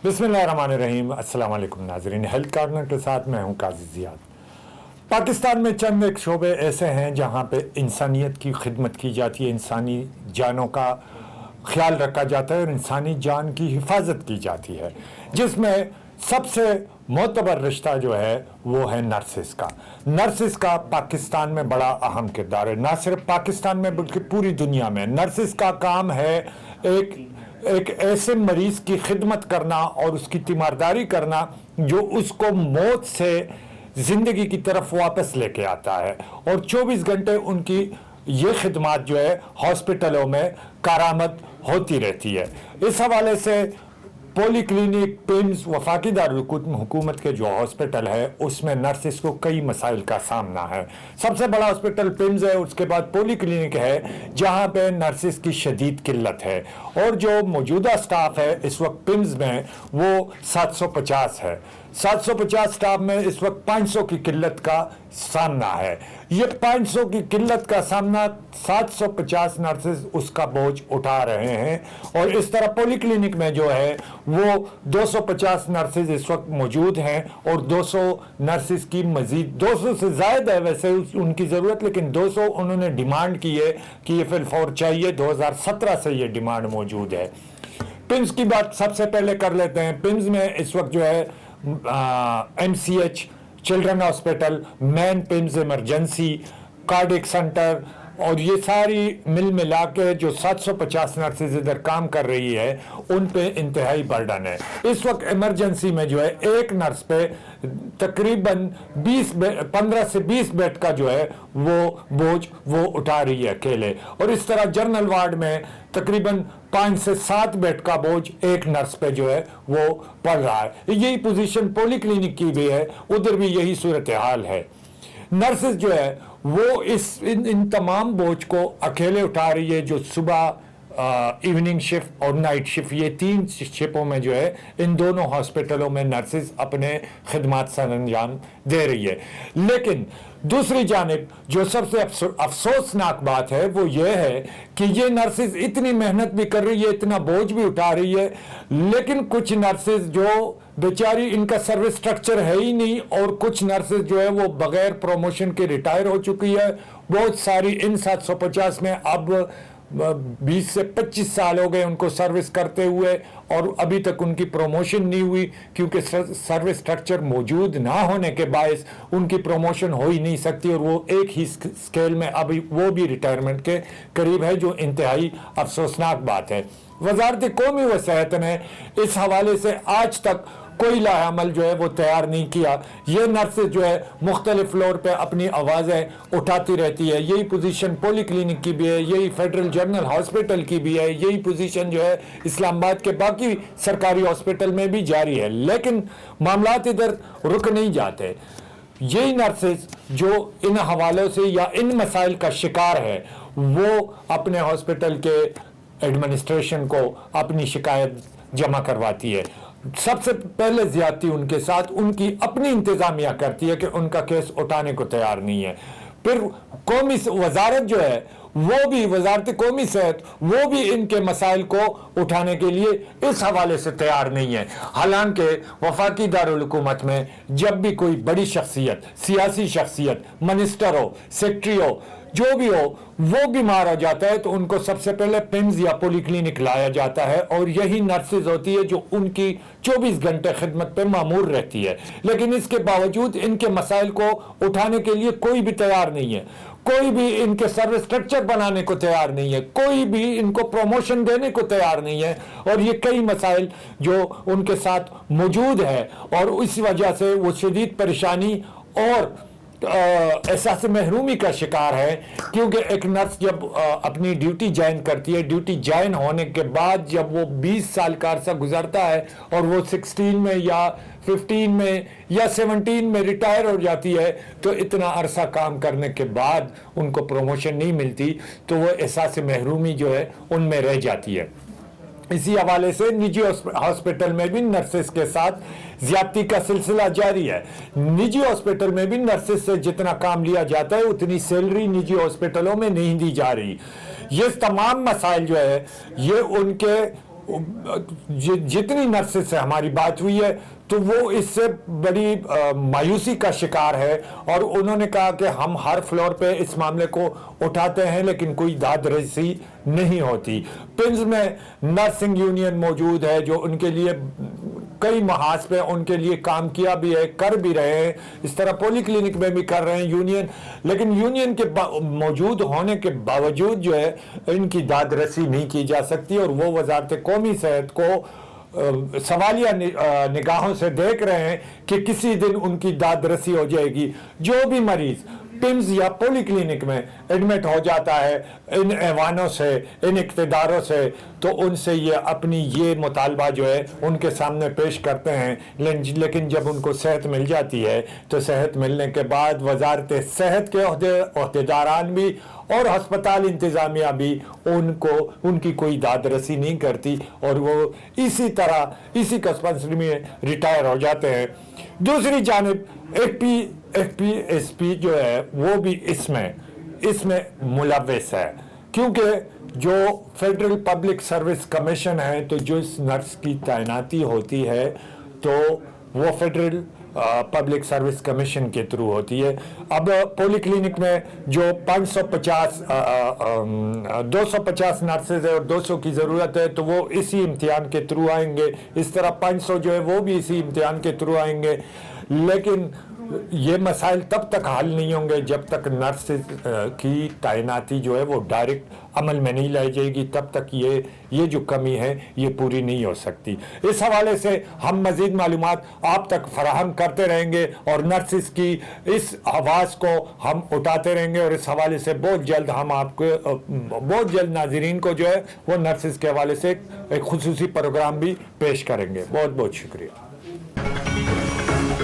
बिस्मिल्लाहिर्रहमानिर्रहीम। अस्सलाम वालेकुम नाज़रीन, हेल्थ कॉर्नर के साथ मैं हूं काजी ज़ियाद। पाकिस्तान में चंद एक शोबे ऐसे हैं जहां पे इंसानियत की खिदमत की जाती है, इंसानी जानों का ख्याल रखा जाता है और इंसानी जान की हिफाजत की जाती है, जिसमें सबसे मोतबर रिश्ता जो है वो है नर्सिस का। नर्सिस का पाकिस्तान में बड़ा अहम किरदार है, ना सिर्फ पाकिस्तान में बल्कि पूरी दुनिया में। नर्सिस का काम है एक ऐसे मरीज की खिदमत करना और उसकी तीमारदारी करना जो उसको मौत से ज़िंदगी की तरफ वापस लेके आता है, और 24 घंटे उनकी ये खिदमत जो है हॉस्पिटलों में कारामद होती रहती है। इस हवाले से पोली क्लिनिक, पिम्स, वफाकी दारुल-हुकूमत के जो हॉस्पिटल है उसमें नर्सिस को कई मसाइल का सामना है। सबसे बड़ा हॉस्पिटल पिम्स है, उसके बाद पोली क्लिनिक है जहां पे नर्सिस की शदीद किल्लत है, और जो मौजूदा स्टाफ है इस वक्त पिम्स में वो 750 है। 750 स्टाफ में इस वक्त 500 की किल्लत का सामना है। ये 500 की किल्लत का सामना 750 नर्सेज उसका बोझ उठा रहे हैं, और इस तरह पोली क्लिनिक में जो है वो 250 नर्सेज इस वक्त मौजूद हैं, और 200 नर्सेज की मजीद 200 से ज़्यादा है वैसे उनकी ज़रूरत, लेकिन 200 उन्होंने डिमांड की है कि ये फिलफौर चाहिए। 2017 से ये डिमांड मौजूद है। पिम्स की बात सबसे पहले कर लेते हैं। पिम्स में इस वक्त जो है MCH, children hospital, man PIMS emergency, cardiac centre, और ये सारी मिल मिला के जो 750 नर्सेज इधर काम कर रही है उन पे इंतहाई बर्डन है। इस वक्त इमरजेंसी में जो है एक नर्स पे तकरीबन 15 से 20 बेड का जो है वो बोझ वो उठा रही है अकेले, और इस तरह जनरल वार्ड में तकरीबन 5 से 7 बेड का बोझ एक नर्स पे जो है वो पड़ रहा है। यही पोजीशन पोली क्लिनिक की भी है, उधर भी यही सूरत हाल है। नर्सेज जो है वो इन तमाम बोझ को अकेले उठा रही है, जो सुबह इवनिंग शिफ्ट और नाइट शिफ्ट, ये 3 शिफ्टों में जो है इन दोनों हॉस्पिटलों में नर्सेज अपने खिदमत सर अंजाम दे रही है। लेकिन दूसरी जानिब जो सबसे अफसोसनाक बात है वो ये है कि ये नर्सेज इतनी मेहनत भी कर रही है, इतना बोझ भी उठा रही है, लेकिन कुछ नर्सेज जो बेचारी इनका सर्विस स्ट्रक्चर है ही नहीं, और कुछ नर्सेज जो है वो बगैर प्रमोशन के रिटायर हो चुकी है। बहुत सारी इन 750 में अब 20 से 25 साल हो गए उनको सर्विस करते हुए, और अभी तक उनकी प्रमोशन नहीं हुई, क्योंकि सर्विस स्ट्रक्चर मौजूद ना होने के बायस उनकी प्रमोशन हो ही नहीं सकती, और वो एक ही स्केल में अभी वो भी रिटायरमेंट के करीब है, जो इंतहाई अफसोसनाक बात है। वजारत कौमी व सेहत ने इस हवाले से आज तक कोई लाअमल जो है वो तैयार नहीं किया। ये नर्सेज जो है मुख्तलिफ फ्लोर पे अपनी आवाज़ें उठाती रहती है। यही पोजीशन पोली क्लिनिक की भी है, यही फेडरल जनरल हॉस्पिटल की भी है, यही पोजीशन जो है इस्लामाबाद के बाकी सरकारी हॉस्पिटल में भी जारी है, लेकिन मामलात इधर रुक नहीं जाते। यही नर्सेज जो इन हवालों से या इन मसाइल का शिकार है वो अपने हॉस्पिटल के एडमिनिस्ट्रेशन को अपनी शिकायत जमा करवाती है। सबसे पहले ज्यादती उनके साथ उनकी अपनी इंतजामिया करती है कि उनका केस उठाने को तैयार नहीं है। फिर कौमी वजारत जो है वो भी, वजारत कौमी सेहत, वो भी इनके मसाइल को उठाने के लिए इस हवाले से तैयार नहीं है। हालांकि वफाकी दारुल-हुकूमत में जब भी कोई बड़ी शख्सियत, सियासी शख्सियत, मिनिस्टर हो, सेक्रेटरी हो, जो भी हो, वो बीमार हो जाता है तो उनको सबसे पहले पिम्स या पोली क्लिनिक लाया जाता है, और यही नर्सेज होती है जो उनकी 24 घंटे खिदमत पे मामूर रहती है। लेकिन इसके बावजूद इनके मसाइल को उठाने के लिए कोई भी तैयार नहीं है, कोई भी इनके सर्विस स्ट्रक्चर बनाने को तैयार नहीं है, कोई भी इनको प्रमोशन देने को तैयार नहीं है, और ये कई मसाइल जो उनके साथ मौजूद है, और इस वजह से वो शदीद परेशानी और एहसास महरूमी का शिकार है। क्योंकि एक नर्स जब अपनी ड्यूटी ज्वाइन करती है, ड्यूटी ज्वाइन होने के बाद जब वो 20 साल का अरसा गुजरता है और वो 16 में या 15 में या 17 में रिटायर हो जाती है, तो इतना अरसा काम करने के बाद उनको प्रमोशन नहीं मिलती, तो वो एहसास महरूमी जो है उनमें रह जाती है। इसी हवाले से निजी हॉस्पिटल में भी नर्सेस के साथ ज्यादती का सिलसिला जारी है। निजी हॉस्पिटल में भी नर्सेस से जितना काम लिया जाता है उतनी सैलरी निजी हॉस्पिटलों में नहीं दी जा रही। ये तमाम मसाइल जो है ये उनके जितनी नर्सेस से हमारी बात हुई है तो वो इससे बड़ी मायूसी का शिकार है, और उन्होंने कहा कि हम हर फ्लोर पे इस मामले को उठाते हैं लेकिन कोई दाद रसी नहीं होती। पिंस में नर्सिंग यूनियन मौजूद है जो उनके लिए कई महाज पे उनके लिए काम किया भी है, कर भी रहे हैं, इस तरह पॉली क्लिनिक में भी कर रहे हैं यूनियन, लेकिन यूनियन के मौजूद होने के बावजूद जो है इनकी दाद रसी नहीं की जा सकती, और वो वजारत कौमी सेहत को सवालिया निगाहों से देख रहे हैं कि किसी दिन उनकी दाद रसी हो जाएगी। जो भी मरीज पिम्स या पॉली क्लिनिक में एडमिट हो जाता है इन ऐवानों से, इन इक़्तिदारों से, तो उनसे ये अपनी ये मुतालबा जो है उनके सामने पेश करते हैं, लेकिन जब उनको सेहत मिल जाती है तो सेहत मिलने के बाद वजारत सेहत के अहदेदारान भी और हस्पताल इंतज़ामिया भी उनकी कोई दाद रसी नहीं करती, और वो इसी तरह इसी कस्पंसरी में रिटायर हो जाते हैं। दूसरी जानिब FPSP जो है वो भी इसमें मुलव्वस है, क्योंकि जो फेडरल पब्लिक सर्विस कमीशन है तो जो इस नर्स की तैनाती होती है तो वो फेडरल पब्लिक सर्विस कमीशन के थ्रू होती है। अब पॉली क्लिनिक में जो 250 नर्सेज है और 200 की ज़रूरत है तो वो इसी इम्तिहान के थ्रू आएंगे, इस तरह 500 जो है वो भी इसी इम्तिहान के थ्रू आएंगे, लेकिन ये मसाइल तब तक हल नहीं होंगे जब तक नर्स की तैनाती जो है वो डायरेक्ट अमल में नहीं लाई जाएगी, तब तक ये जो कमी है ये पूरी नहीं हो सकती। इस हवाले से हम मज़ीद मालूमात आप तक फराहम करते रहेंगे और नर्सिस की इस आवाज़ को हम उठाते रहेंगे, और इस हवाले से बहुत जल्द हम आपको बहुत जल्द नाज़रीन को जो है वो नर्सिस के हवाले से एक खुसूसी प्रोग्राम भी पेश करेंगे। बहुत बहुत शुक्रिया।